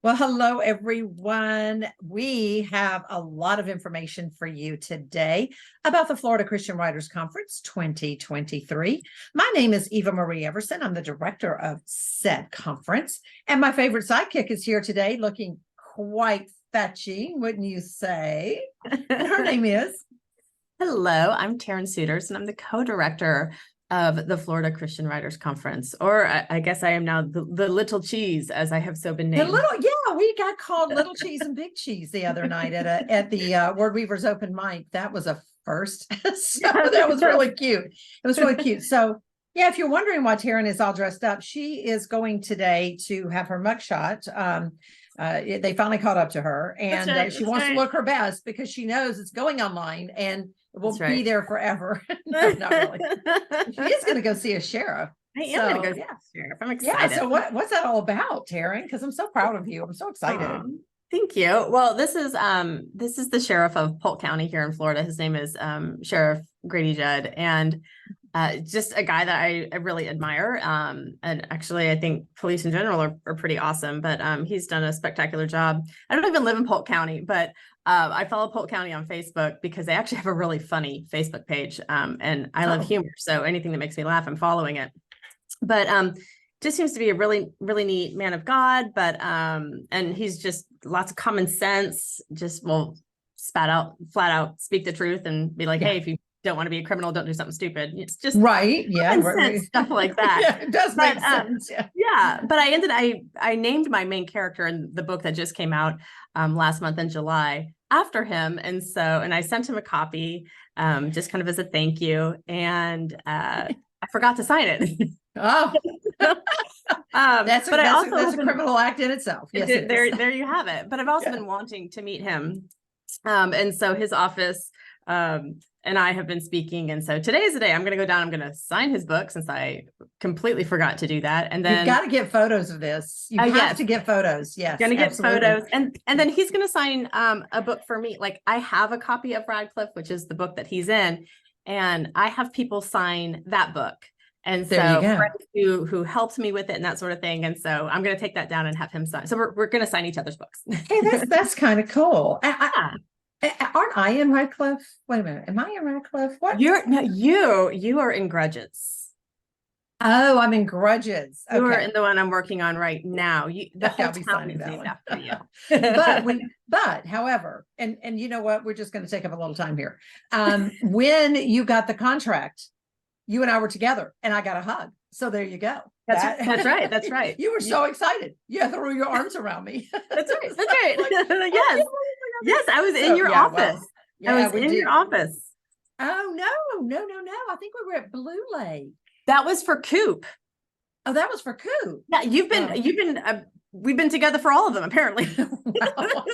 Well, hello, everyone. We have a lot of information for you today about the Florida Christian Writers Conference 2023. My name is Eva Marie Everson. I'm the director of said conference. And my favorite sidekick is here today looking quite fetching, wouldn't you say? And her name is? Hello, I'm Taryn Souders, and I'm the co-director of the Florida Christian Writers Conference, or I guess I am now the little cheese, as I have so been named. We got called Little Cheese and Big Cheese the other night at the Word Weavers open mic. That was a first. So that was really cute. It was really cute. So yeah, if you're wondering why Taryn is all dressed up, she is going today to have her mugshot. They finally caught up to her, and she wants to look her best because she knows it's going online and it will be there forever. No, not really. She is going to go see a sheriff. I am going to go see a sheriff. I'm excited. Yeah. So what's that all about, Taryn? Because I'm so proud of you. I'm so excited. Thank you. Well, this is the sheriff of Polk County here in Florida. His name is Sheriff Grady Judd, and just a guy that I really admire. And actually, I think police in general are pretty awesome, but he's done a spectacular job. I don't even live in Polk County, but I follow Polk County on Facebook because they actually have a really funny Facebook page. And I love humor. So anything that makes me laugh, I'm following it. But just seems to be a really, really neat man of God. But and he's just lots of common sense, just will flat out speak the truth and be like, hey, if you don't want to be a criminal, don't do something stupid. It's just right. Yeah. Stuff like that. Yeah, it does make sense. Yeah. But I named my main character in the book that just came out last month in July after him. And I sent him a copy just kind of as a thank you. And I forgot to sign it. Oh, that's a criminal act in itself. Yes, there you have it. But I've also been wanting to meet him. And so his office and I have been speaking. And so today's the day I'm going to go down. I'm going to sign his book since I completely forgot to do that. And then you've got to get photos of this. You have to get photos. Yes. Going to get photos. And then he's going to sign a book for me. Like I have a copy of Radcliffe, which is the book that he's in. And I have people sign that book. And so who helped me with it and that sort of thing. And so I'm going to take that down and have him sign. So we're going to sign each other's books. Hey, that's kind of cool. Aren't I in Radcliffe? Wait a minute. Am I in Radcliffe? What? You are in Grudges. Oh, I'm in Grudges. Okay. You are in the one I'm working on right now. The whole town is named after you. but however, and you know what? We're just going to take up a little time here. When you got the contract, you and I were together and I got a hug. So there you go. That's right. That's right. You were so excited. You threw your arms around me. That's right. That's right. Like, yes. Yes. I was in your office. I was in your office. Oh, no. I think we were at Blue Lake. That was for Coop. Oh, that was for Coop. Yeah. We've been together for all of them, apparently. Well,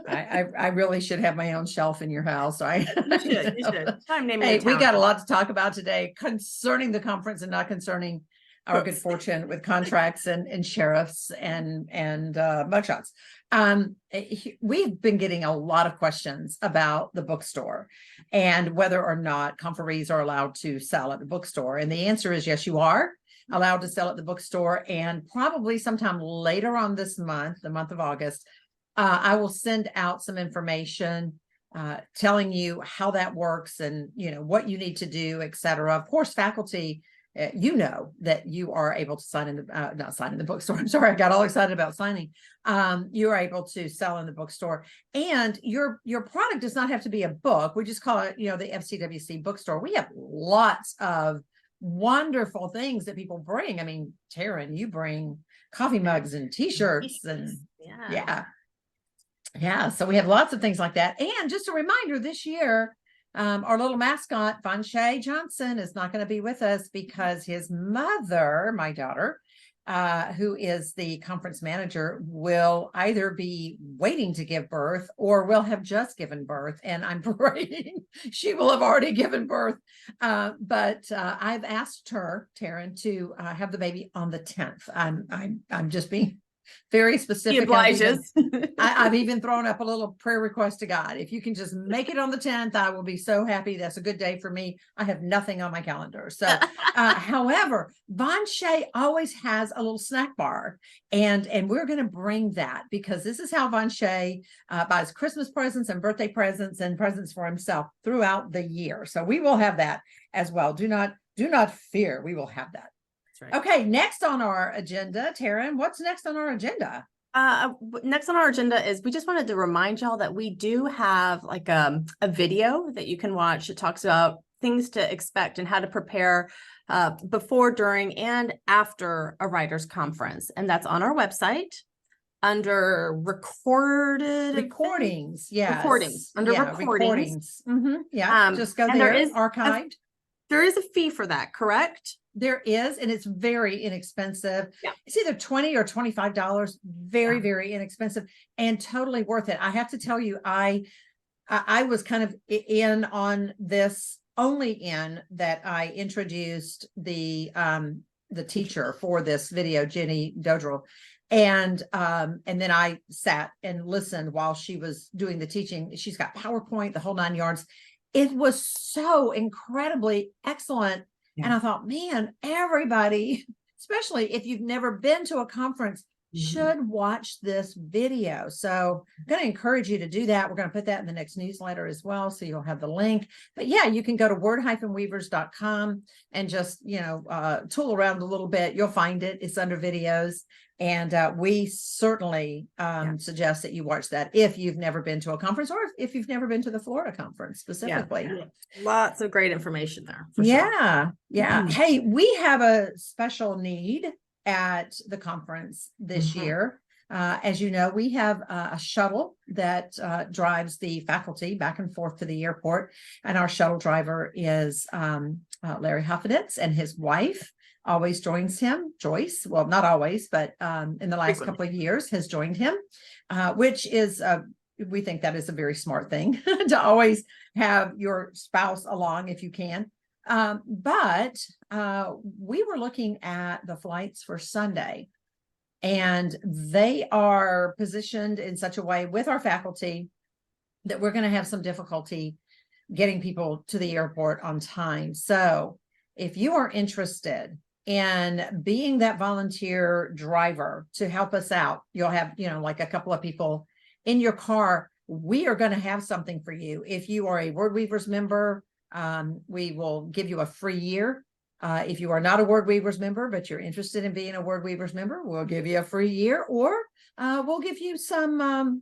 I really should have my own shelf in your house. You should. Hey, we got a lot to talk about today concerning the conference and not concerning our good fortune with contracts and sheriffs and mugshots. We've been getting a lot of questions about the bookstore and whether or not conferees are allowed to sell at the bookstore. And the answer is yes, you are allowed to sell at the bookstore, and probably sometime later on this month, the month of August, I will send out some information telling you how that works and what you need to do, etc. Of course, faculty, that you are able to sign in the not sign in the bookstore. I'm sorry, I got all excited about signing. You are able to sell in the bookstore, and your product does not have to be a book. We just call it, the FCWC bookstore. We have lots of wonderful things that people bring. I mean, Taryn, you bring coffee mugs and t-shirts and so we have lots of things like that. And just a reminder, this year our little mascot Von Shay Johnson is not going to be with us because his mother, my daughter, who is the conference manager, will either be waiting to give birth or will have just given birth. And I'm praying she will have already given birth. But I've asked her, Taryn, to have the baby on the 10th. I'm just being very specific. He obliges. I've even thrown up a little prayer request to God. If you can just make it on the 10th, I will be so happy. That's a good day for me. I have nothing on my calendar. So, however, Von Shea always has a little snack bar, and we're going to bring that because this is how Von Shea buys Christmas presents and birthday presents and presents for himself throughout the year. So we will have that as well. Do not fear. We will have that. That's right. Okay. Next on our agenda, Taryn, what's next on our agenda? Next on our agenda is we just wanted to remind y'all that we do have like a video that you can watch. It talks about things to expect and how to prepare before, during, and after a writers conference. And that's on our website under recordings. Yes. Recordings under recordings. Yeah. Just go there. Archived. There is a fee for that, correct? There is, and it's very inexpensive. Yeah. It's either $20 or $25. Very, very inexpensive and totally worth it. I have to tell you, I was kind of in on this only in that I introduced the teacher for this video, Jenny Dodrell. And then I sat and listened while she was doing the teaching. She's got PowerPoint, the whole 9 yards. It was so incredibly excellent. Yeah. And I thought, man, everybody, especially if you've never been to a conference, should watch this video. So I'm going to encourage you to do that. We're going to put that in the next newsletter as well. So you'll have the link. But yeah, you can go to word-weavers.com and just, tool around a little bit. You'll find it. It's under videos. And we certainly suggest that you watch that if you've never been to a conference or if you've never been to the Florida conference specifically. Yeah. Lots of great information there. For sure. Yeah. Hey, we have a special need at the conference this year. As you know, we have a shuttle that drives the faculty back and forth to the airport. And our shuttle driver is Larry Huffeditz, and his wife always joins him. Joyce, well, not always, but in the last couple of years has joined him, which is, we think that is a very smart thing to always have your spouse along if you can. But we were looking at the flights for Sunday, and they are positioned in such a way with our faculty that we're going to have some difficulty getting people to the airport on time. So if you are interested in being that volunteer driver to help us out, you'll have, like a couple of people in your car. We are going to have something for you. If you are a Word Weavers member, we will give you a free year. If you are not a Word Weavers member, but you're interested in being a Word Weavers member, we'll give you a free year, or we'll give you some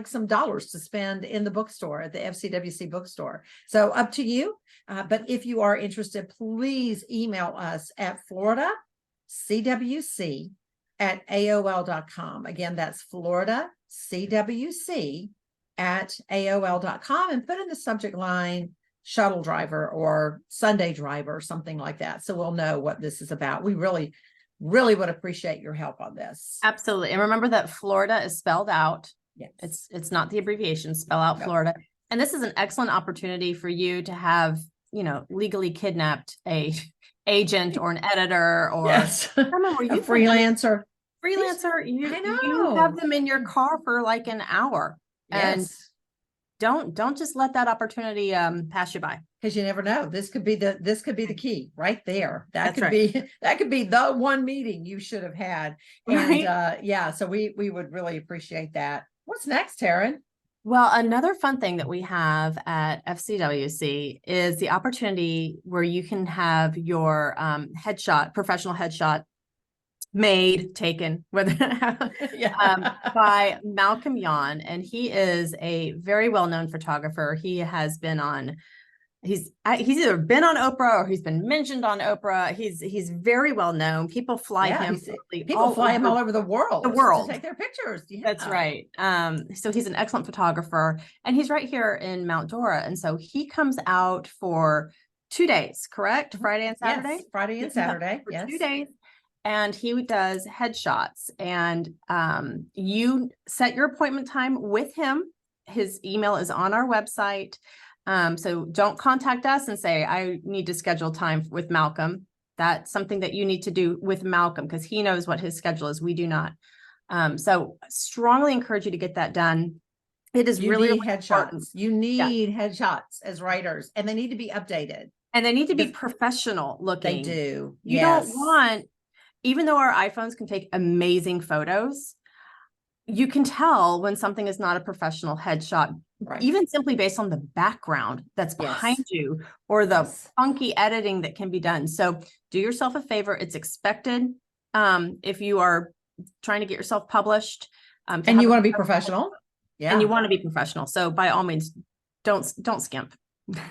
some dollars to spend in the bookstore at the FCWC bookstore. So up to you. But if you are interested, please email us at floridacwc@aol.com. Again, that's floridacwc@aol.com, and put in the subject line shuttle driver or Sunday driver, something like that. So we'll know what this is about. We really, really would appreciate your help on this. Absolutely. And remember that Florida is spelled out. Yes. It's not the abbreviation, spell out Florida. And this is an excellent opportunity for you to have, legally kidnapped a agent or an editor or a freelancer. You have them in your car for like an hour. And don't just let that opportunity pass you by, because you never know. This could be the key right there. That could be the one meeting you should have had. And so we would really appreciate that. What's next, Taryn? Well, another fun thing that we have at FCWC is the opportunity where you can have your professional headshot taken by Malcolm Yon, and he is a very well-known photographer. He has been on he's either been on Oprah or he's been mentioned on Oprah. He's very well known. People fly him. People fly him all over the world. To take their pictures. Yeah. That's right. So he's an excellent photographer, and he's right here in Mount Dora. And so he comes out for 2 days, correct? Friday and Saturday? Yes, Friday and Saturday. For 2 days. And he does headshots, and you set your appointment time with him. His email is on our website. So don't contact us and say, I need to schedule time with Malcolm. That's something that you need to do with Malcolm, because he knows what his schedule is. We do not. So strongly encourage you to get that done. It is You really need headshots. You need headshots as writers, and they need to be updated. And they need to be professional looking. They do. You don't want, even though our iPhones can take amazing photos, you can tell when something is not a professional headshot, even simply based on the background that's behind you or the funky editing that can be done. So do yourself a favor. It's expected. If you are trying to get yourself published. And you want to be professional. And you want to be professional. So by all means, don't skimp.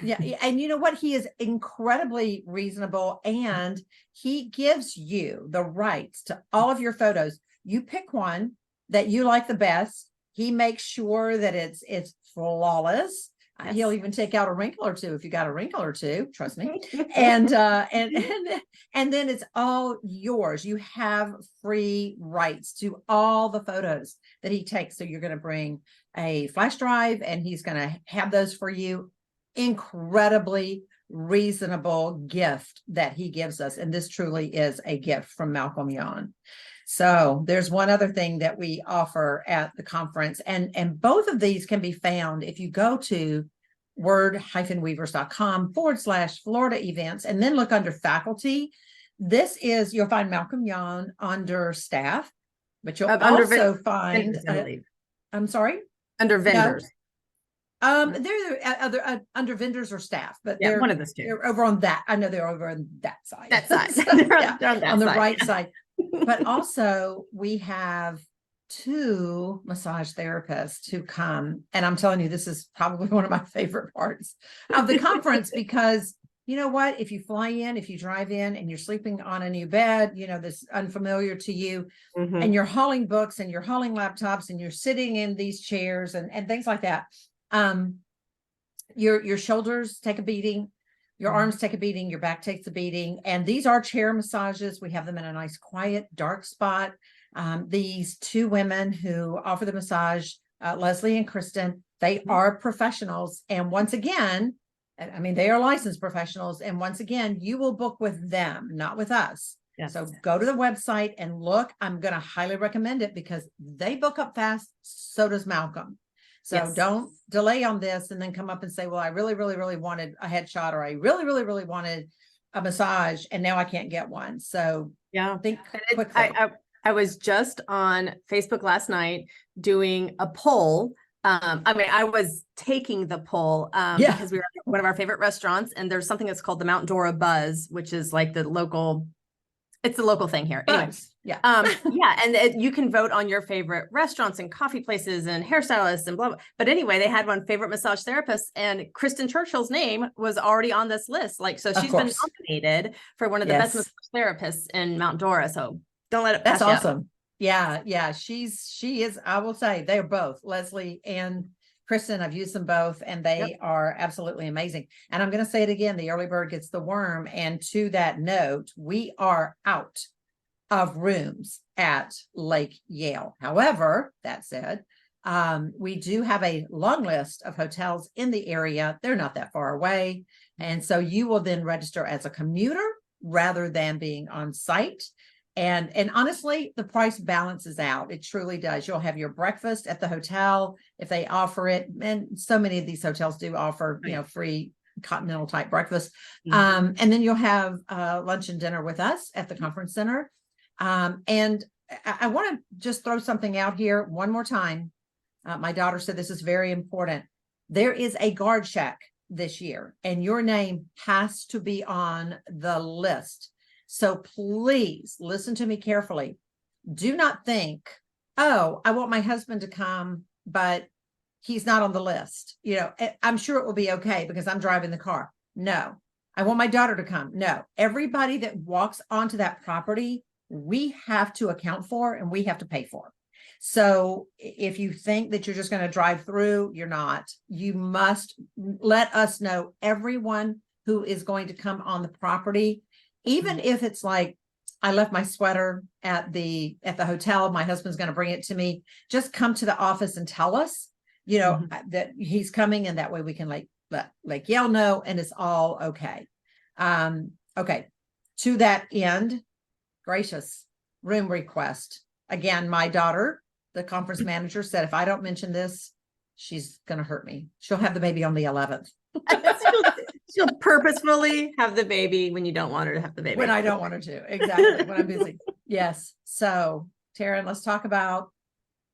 Yeah. And you know what? He is incredibly reasonable, and he gives you the rights to all of your photos. You pick one that you like the best. He makes sure that it's flawless. He'll even take out a wrinkle or two if you got a wrinkle or two, trust me. And then it's all yours. You have free rights to all the photos that he takes. So you're going to bring a flash drive, and he's going to have those for you. Incredibly reasonable gift that he gives us. And this truly is a gift from Malcolm Young. So there's one other thing that we offer at the conference, and both of these can be found if you go to word-weavers.com/Florida events, and then look under faculty. You'll find Malcolm Young under staff, but you'll also find, I'm sorry? Under vendors. They're other under vendors or staff, but they're one of those two. They're over on that. I know they're over on that side. That side. So, on the right side. But also we have 2 massage therapists who come, and I'm telling you, this is probably one of my favorite parts of the conference, because you know what? If you fly in, if you drive in and you're sleeping on a new bed, that's unfamiliar to you, and you're hauling books and you're hauling laptops and you're sitting in these chairs and things like that. Your shoulders take a beating, your arms take a beating, your back takes a beating. And these are chair massages. We have them in a nice, quiet, dark spot. These 2 women who offer the massage, Leslie and Kristen, they are professionals. And once again, I mean, they are licensed professionals. And once again, you will book with them, not with us. Yes. So go to the website and look. I'm going to highly recommend it because they book up fast. So does Malcolm. So don't delay on this and then come up and say, well, I really, really, really wanted a headshot, or I really, really, really wanted a massage, and now I can't get one. So think quickly. I was just on Facebook last night doing a poll. I was taking the poll because we were at one of our favorite restaurants, and there's something that's called the Mount Dora Buzz, which is like the local thing here. Anyways, and you can vote on your favorite restaurants and coffee places and hairstylists and blah, blah. But anyway, they had one favorite massage therapist, and Kristen Churchill's name was already on this list. So she's been nominated for one of the best massage therapists in Mount Dora. So don't let it pass. That's awesome. Yeah. She is, I will say, they're both, Leslie and Kristen. I've used them both, and they are absolutely amazing. And I'm going to say it again, the early bird gets the worm. And to that note, we are out of rooms at Lake Yale. However, that said, we do have a long list of hotels in the area. They're not that far away. And so you will then register as a commuter rather than being on site. And honestly, the price balances out. It truly does. You'll have your breakfast at the hotel if they offer it. And so many of these hotels do offer, free continental type breakfast. And then you'll have lunch and dinner with us at the conference center. And I want to just throw something out here one more time. My daughter said this is very important. There is a guard check this year, and your name has to be on the list. So please listen to me carefully. Do not think, oh, I want my husband to come, but he's not on the list. I'm sure it will be okay because I'm driving the car. No, I want my daughter to come. No, everybody that walks onto that property, we have to account for and we have to pay for. So if you think that you're just going to drive through, you're not. You must let us know everyone who is going to come on the property. Even if it's like, I left my sweater at the hotel, my husband's going to bring it to me. Just come to the office and tell us, that he's coming, and that way we can let Lake Yale know, and it's all okay. Okay. To that end, gracious room request. again, my daughter, the conference manager, said, if I don't mention this, she's going to hurt me. She'll have the baby on the 11th. She'll purposefully have the baby when you don't want her to have the baby. When I don't want her to. Exactly. When I'm busy. Yes. So, Taryn, let's talk about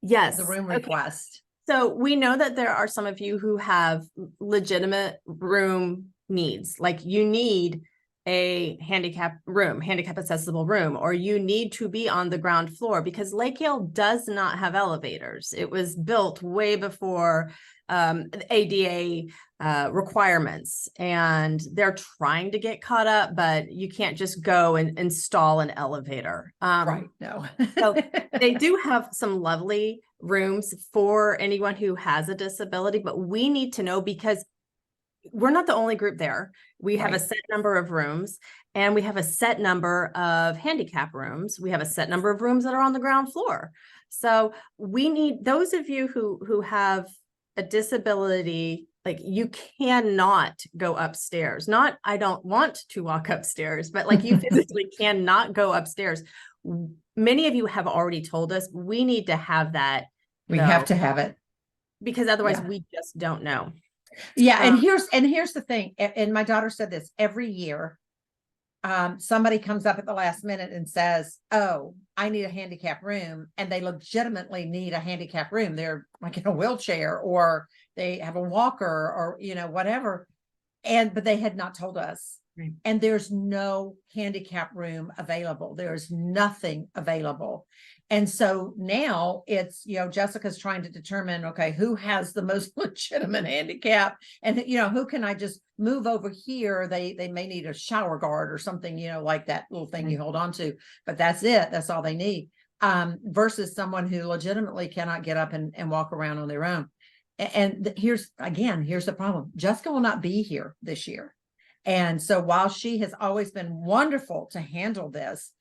the room request. So we know that there are some of you who have legitimate room needs, like you need a handicap accessible room, or you need to be on the ground floor because Lake Yale does not have elevators. It was built way before ADA requirements, and they're trying to get caught up, but you can't just go and install an elevator. Right. No. So they do have some lovely rooms for anyone who has a disability, but we need to know because we're not the only group there. We have a set number of rooms, and we have a set number of handicap rooms. We have a set number of rooms that are on the ground floor. So we need those of you who have a disability, like you cannot go upstairs. Not, I don't want to walk upstairs, but like you physically cannot go upstairs. Many of you have already told us we need to have that. We have to have it. Because otherwise we just don't know. Yeah. And here's the thing. And my daughter said this every year. Somebody comes up at the last minute and says, oh, I need a handicap room. And they legitimately need a handicap room. They're like in a wheelchair, or they have a walker, or, whatever. But they had not told us. Right. And there's no handicap room available. There's nothing available. And so now it's, Jessica's trying to determine, okay, who has the most legitimate handicap, and, who can I just move over here? They may need a shower guard or something, like that little thing you hold on to, but that's it. That's all they need. Versus someone who legitimately cannot get up and walk around on their own. And here's the problem. Jessica will not be here this year. And so while she has always been wonderful to handle this,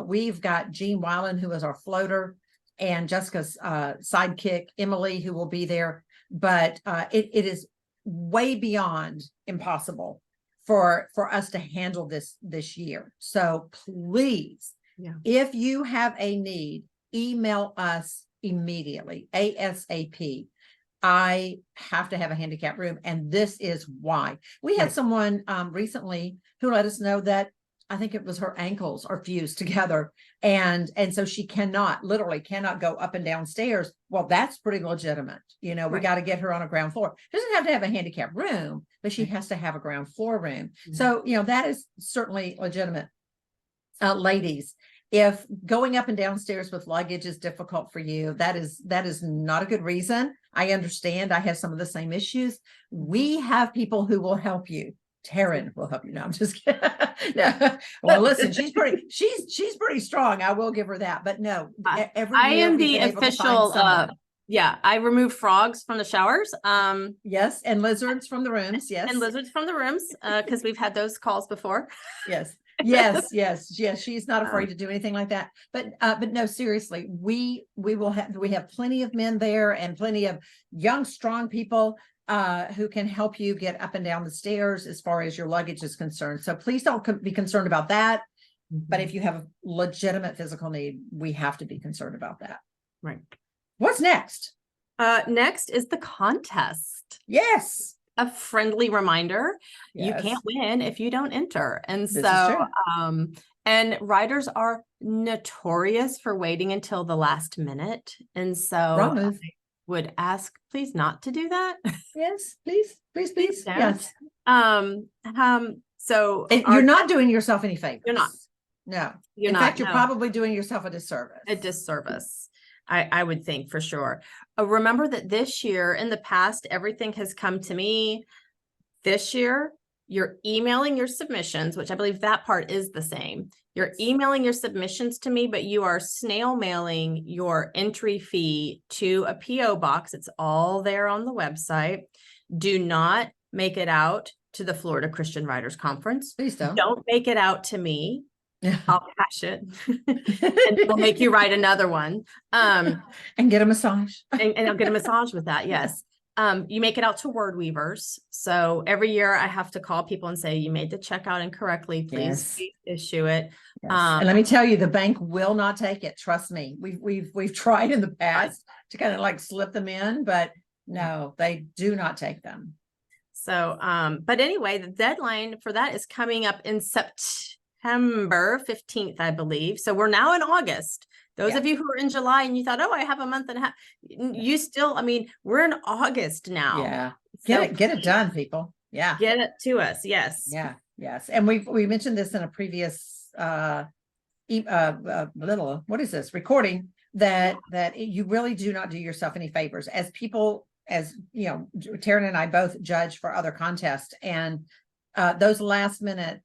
we've got Jean Weiland, who is our floater, and Jessica's sidekick, Emily, who will be there. But it is way beyond impossible for us to handle this year. So please, if you have a need, email us immediately, ASAP. I have to have a handicap room, and this is why. We had someone recently who let us know that I think it was her ankles are fused together, and so she literally cannot go up and down stairs. Well, that's pretty legitimate. We got to get her on a ground floor. She doesn't have to have a handicap room, but she has to have a ground floor room. So, that is certainly legitimate. Ladies, if going up and downstairs with luggage is difficult for you, that is not a good reason. I understand. I have some of the same issues. We have people who will help you. Taryn will help you. No, I'm just kidding. No. Well, listen, she's pretty strong. I will give her that. But no, I am the official. I remove frogs from the showers. Yes, and lizards from the rooms. Yes, and lizards from the rooms because we've had those calls before. Yes. Yes. She's not afraid to do anything like that. But no, seriously, we have plenty of men there and plenty of young, strong people who can help you get up and down the stairs as far as your luggage is concerned. So please don't be concerned about that. But if you have a legitimate physical need, we have to be concerned about that. Right. What's next? Next is the contest. Yes. A friendly reminder, you can't win if you don't enter. And and riders are notorious for waiting until the last minute. And so I would ask, please not to do that. Yes, please. Yes. So you're not doing yourself any favors. You're not. No. You're in not. fact, you're probably doing yourself a disservice. I would think, for sure. Remember that this year, in the past, everything has come to me. This year, you're emailing your submissions, which I believe that part is the same. You're emailing your submissions to me, but you are snail mailing your entry fee to a PO box. It's all there on the website. Do not make it out to the Florida Christian Writers Conference. Please don't. Don't make it out to me. I'll cash it and we'll make you write another one. And get a massage. and I'll get a massage with that. Yes. You make it out to word weavers. So every year I have to call people and say, you made the check out incorrectly. Please issue it. Yes. And let me tell you, the bank will not take it. Trust me. We've tried in the past to kind of like slip them in, but no, they do not take them. So, but anyway, the deadline for that is coming up in September 15th, I believe. So we're now in August. Those of you who are in July and you thought, oh, I have a month and a half, you still, I mean, we're in August now. Yeah. Get it done, people. Yeah. Get it to us. Yes. Yeah. Yes. And we mentioned this in a previous, what is this recording that you really do not do yourself any favors as people, as you know, Taryn and I both judge for other contests, and those last minute,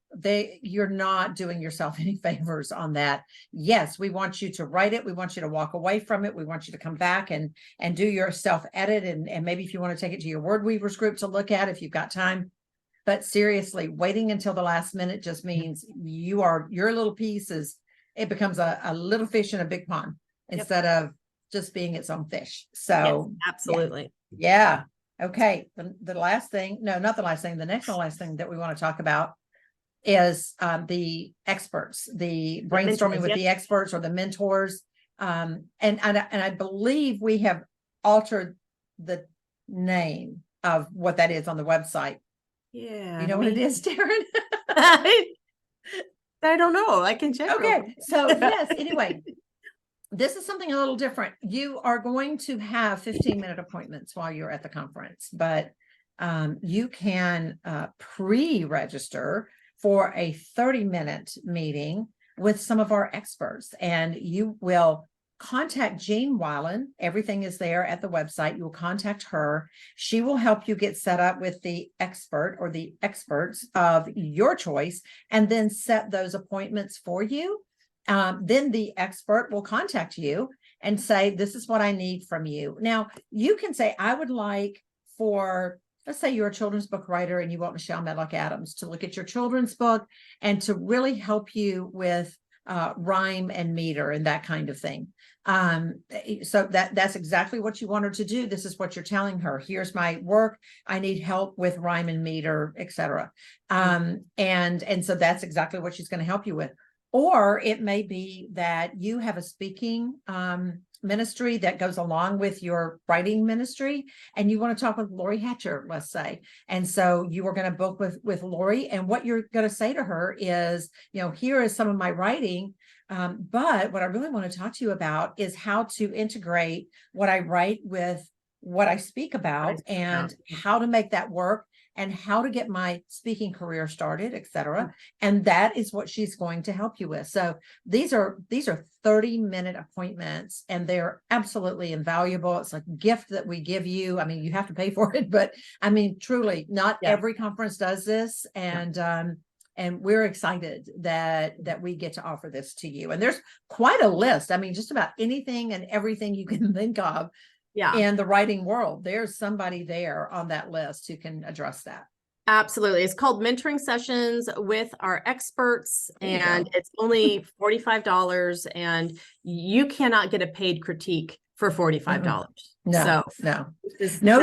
you're not doing yourself any favors on that. Yes, we want you to write it. We want you to walk away from it. We want you to come back and do your self edit. And maybe if you want to take it to your word weavers group to look at, if you've got time. But seriously, waiting until the last minute just means your little piece it becomes a little fish in a big pond instead of just being its own fish. So yes, absolutely. Yeah. Okay. The last thing, no, not the last thing. The next last thing that we want to talk about is the experts, the brainstorming with the experts or the mentors. And I believe we have altered the name of what that is on the website. Yeah. You know what it is, Taryn? I don't know. I can check. Okay. So yes, anyway. This is something a little different. You are going to have 15-minute appointments while you're at the conference, but you can pre-register for a 30-minute meeting with some of our experts, and you will contact Jean Weiland. Everything is there at the website. You will contact her. She will help you get set up with the expert or the experts of your choice, and then set those appointments for you. Then the expert will contact you and say, this is what I need from you. Now, you can say, I would like for, let's say you're a children's book writer and you want Michelle Medlock-Adams to look at your children's book and to really help you with rhyme and meter and that kind of thing. So that's exactly what you want her to do. This is what you're telling her. Here's my work. I need help with rhyme and meter, etc. And so that's exactly what she's going to help you with. Or it may be that you have a speaking ministry that goes along with your writing ministry, and you want to talk with Lori Hatcher, let's say. And so you are going to book with Lori, and what you're going to say to her is, you know, here is some of my writing, but what I really want to talk to you about is how to integrate what I write with what I speak about and how to make that work, and how to get my speaking career started, etc. And that is what she's going to help you with. So these are 30-minute appointments, and they're absolutely invaluable. It's a gift that we give you. I mean, you have to pay for it, but I mean, truly, not every conference does this. And we're excited that we get to offer this to you. And there's quite a list. I mean, just about anything and everything you can think of. In the writing world, there's somebody there on that list who can address that. Absolutely. It's called Mentoring Sessions with our experts, and it's only $45, and you cannot get a paid critique for $45. No,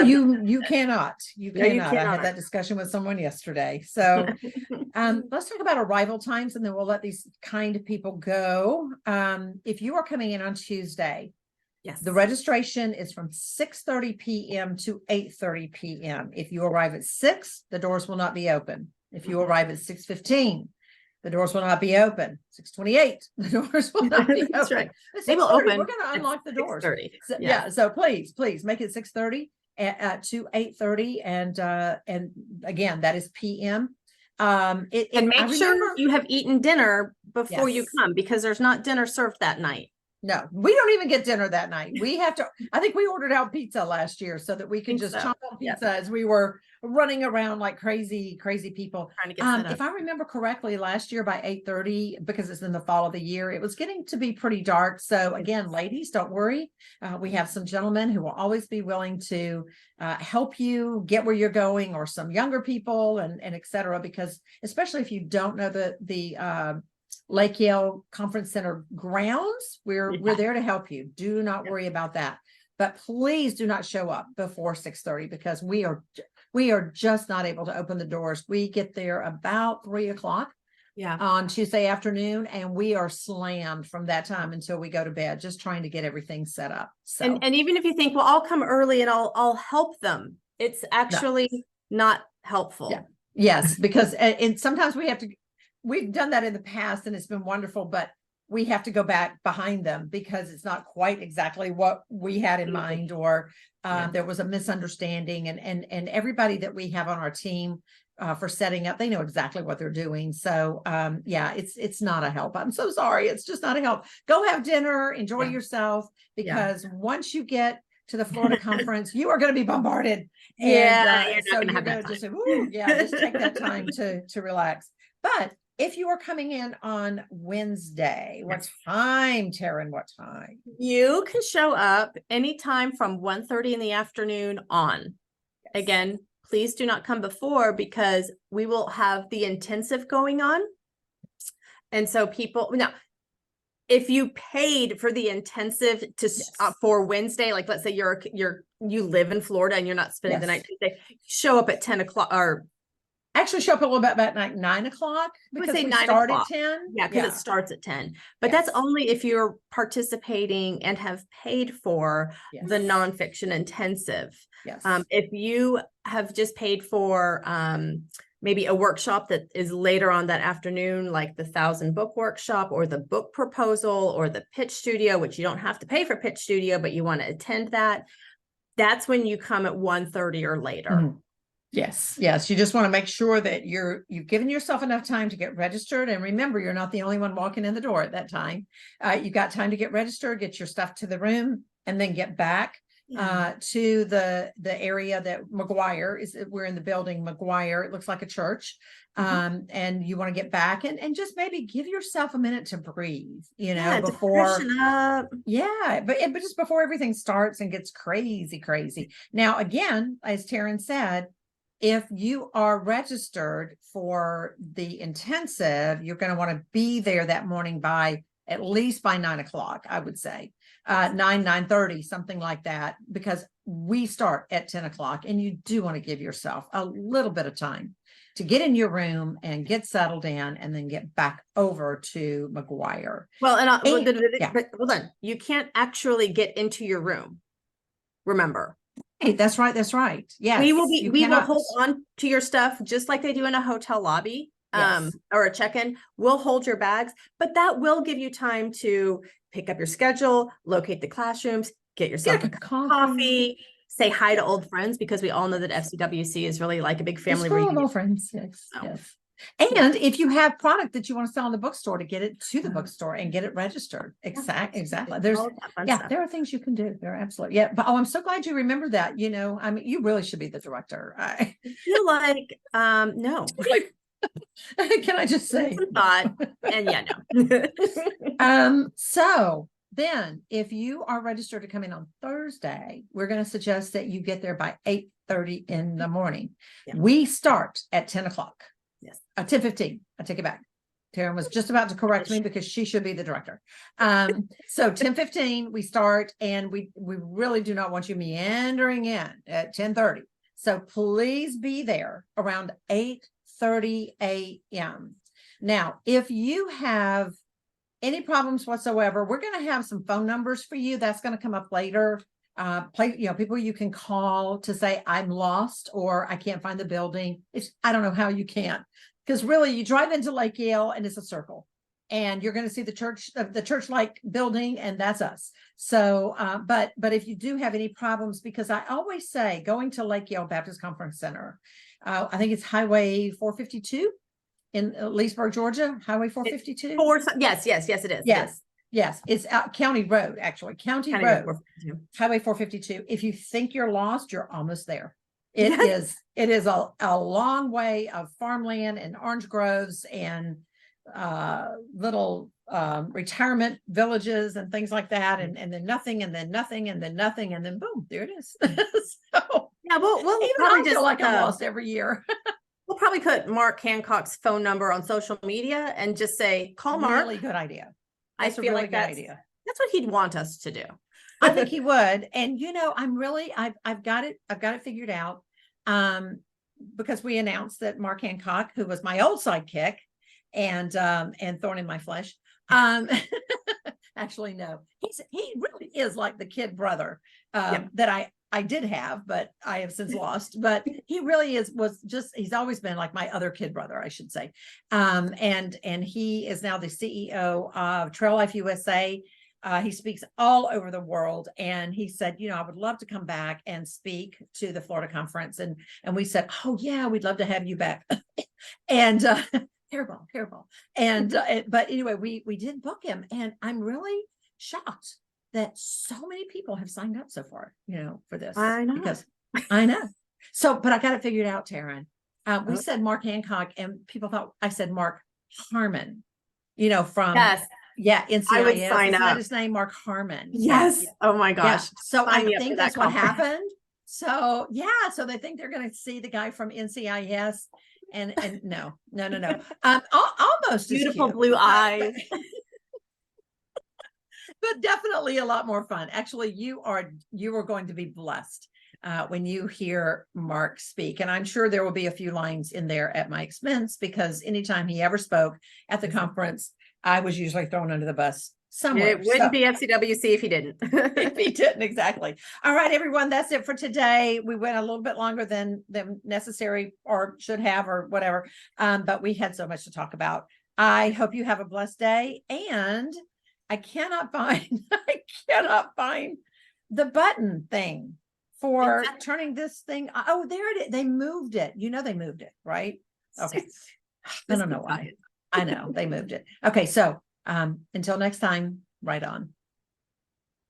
you cannot. You cannot. I had that discussion with someone yesterday. So let's talk about arrival times, and then we'll let these kind of people go. If you are coming in on Tuesday, the registration is from 6:30 p.m. to 8:30 p.m. If you arrive at 6, the doors will not be open. If you arrive at 6:15, the doors will not be open. 6:28, the doors will not be open. That's right. They will open. We're going to unlock the doors. 6:30. So please make it 6:30 to 8:30, and again, that is p.m. And make sure you have eaten dinner before you come, because there's not dinner served that night. No, we don't even get dinner that night. We have to, I think we ordered out pizza last year so that we could just chomp on pizza as we were running around like crazy people. Trying to get set up. If I remember correctly, last year by 8:30, because it's in the fall of the year, it was getting to be pretty dark. So again, ladies, don't worry. We have some gentlemen who will always be willing to help you get where you're going, or some younger people and et cetera, because especially if you don't know the Lake Yale Conference Center grounds, we're there to help you. Do not worry about that. but please do not show up before 6:30 because we are just not able to open the doors. We get there about 3:00 on Tuesday afternoon, and we are slammed from that time until we go to bed, just trying to get everything set up. So, and even if you think, well, I'll come early and I'll help them, it's actually not helpful. Yeah. Yes, because and sometimes we've done that in the past and it's been wonderful, but we have to go back behind them because it's not quite exactly what we had in mind, or there was a misunderstanding, and everybody that we have on our team for setting up, they know exactly what they're doing. So it's not a help. I'm so sorry. It's just not a help. Go have dinner, enjoy yourself, because once you get to the Florida conference, you are going to be bombarded. And so you're going to just say, ooh, just take that time to relax. But if you are coming in on Wednesday, what time, Taryn? What time? You can show up anytime from 1:30 in the afternoon on. Yes. Again, please do not come before, because we will have the intensive going on. And so now, if you paid for the intensive for Wednesday, like let's say you live in Florida and you're not spending the night Tuesday, show up at 10:00 or actually show up a little bit about 9:00 because we start at 10. Yeah, because it starts at 10. But that's only if you're participating and have paid for the nonfiction intensive. Yes. If you have just paid for maybe a workshop that is later on that afternoon, like the 1,000 book workshop or the book proposal or the pitch studio, which you don't have to pay for pitch studio, but you want to attend that's when you come at 1:30 or later. Mm-hmm. Yes. You just want to make sure that you've given yourself enough time to get registered. And remember, you're not the only one walking in the door at that time. You got time to get registered, get your stuff to the room, and then get back to the area that McGuire is. We're in the building McGuire. It looks like a church. And you want to get back and just maybe give yourself a minute to breathe, before but just before everything starts and gets crazy. Now, again, as Taryn said, if you are registered for the intensive, you're going to want to be there that morning by at least by 9:00, I would say, 9:30, something like that, because we start at 10:00, and you do want to give yourself a little bit of time to get in your room and get settled in, and then get back over to McGuire. Well, but hold on, you can't actually get into your room. Remember. Hey, that's right. Yeah, we will hold on to your stuff just like they do in a hotel lobby, or a check-in. We'll hold your bags, but that will give you time to pick up your schedule, locate the classrooms, get yourself a coffee, say hi to old friends, because we all know that FCWC is really like a big family reunion. Old friends, yes. And if you have product that you want to sell in the bookstore, to get it to the bookstore and get it registered. Exactly. There are things you can do. There are absolutely. Yeah. But I'm so glad you remember that. I mean, you really should be the director. I feel like, no. Can I just say? Thought, and no. So then if you are registered to come in on Thursday, we're going to suggest that you get there by 8:30 in the morning. Yeah. We start at 10:00. Yes. 10:15. I take it back. Taryn was just about to correct me because she should be the director. So 10:15 we start, and we really do not want you meandering in at 10:30. So please be there around 8:30 a.m. Now, if you have any problems whatsoever, we're going to have some phone numbers for you. That's going to come up later. People you can call to say, I'm lost, or I can't find the building. I don't know how you can't, because really you drive into Lake Yale and it's a circle, and you're going to see the church-like building, and that's us. So, but if you do have any problems, because I always say going to Lake Yale Baptist Conference Center, I think it's Highway 452 in Leesburg, Georgia, Highway 452. Yes, it is. Yes, it's County Road, actually. County Road, Highway 452. If you think you're lost, you're almost there. It is a long way of farmland and orange groves and little retirement villages and things like that, and then nothing, and then nothing, and then nothing, and then boom, there it is. So we'll even probably I feel like I'm lost every year. We'll probably put Mark Hancock's phone number on social media and just say, call Mark. Really good idea. I feel like that's That's what he'd want us to do. I think he would. And I've got it figured out. Because we announced that Mark Hancock, who was my old sidekick and thorn in my flesh. Actually, no, he really is like the kid brother that I did have, but I have since lost. But he really he's always been like my other kid brother, I should say. And he is now the CEO of Trail Life USA. He speaks all over the world, and he said, I would love to come back and speak to the Florida conference. And we said, oh yeah, we'd love to have you back. And terrible. And but anyway, we did book him, and I'm really shocked that so many people have signed up so far, for this. I know. Because I know. So, but I got it figured out, Taryn. We said Mark Hancock, and people thought I said Mark Harmon, from yes. Yeah, NCIS. I would sign Isn't up. that his name, Mark Harmon? Yes. Oh my gosh. Yeah. So Sign I think that's what happened. So yeah, so they think they're going to see the guy from NCIS, and no. Almost beautiful blue eyes, but definitely a lot more fun. Actually, you are going to be blessed when you hear Mark speak, and I'm sure there will be a few lines in there at my expense, because anytime he ever spoke at the conference, I was usually thrown under the bus somewhere. It wouldn't be FCWC if he didn't. If he didn't, exactly. All right, everyone, that's it for today. We went a little bit longer than necessary, or should have, or whatever. But we had so much to talk about. I hope you have a blessed day. And I cannot find the button thing for turning this thing. Oh, there it is. They moved it. They moved it, right? Okay. I don't know why. I know they moved it. Okay. So until next time, right on.